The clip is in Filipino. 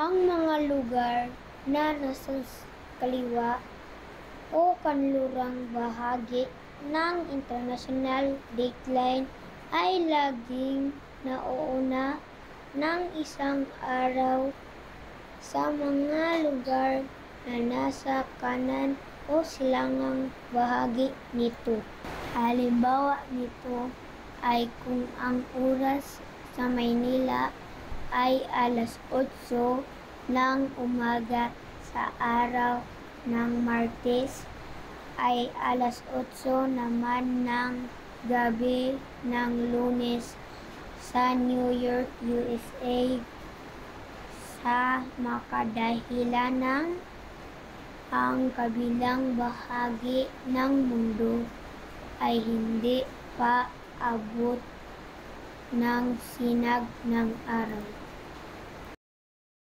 Ang mga lugar na nasa kaliwa o kanlurang bahagi ng international dateline ay laging nauuna ng isang araw sa mga lugar na nasa kanan o silangang bahagi nito. Halimbawa nito ay kung ang oras sa Maynila ay alas 8 ng umaga sa araw ng Martes, ay alas 8 naman ng gabi ng Lunes sa New York, USA, sa makadahilanang ang kabilang bahagi ng mundo ay hindi pa abot ng sinag ng araw.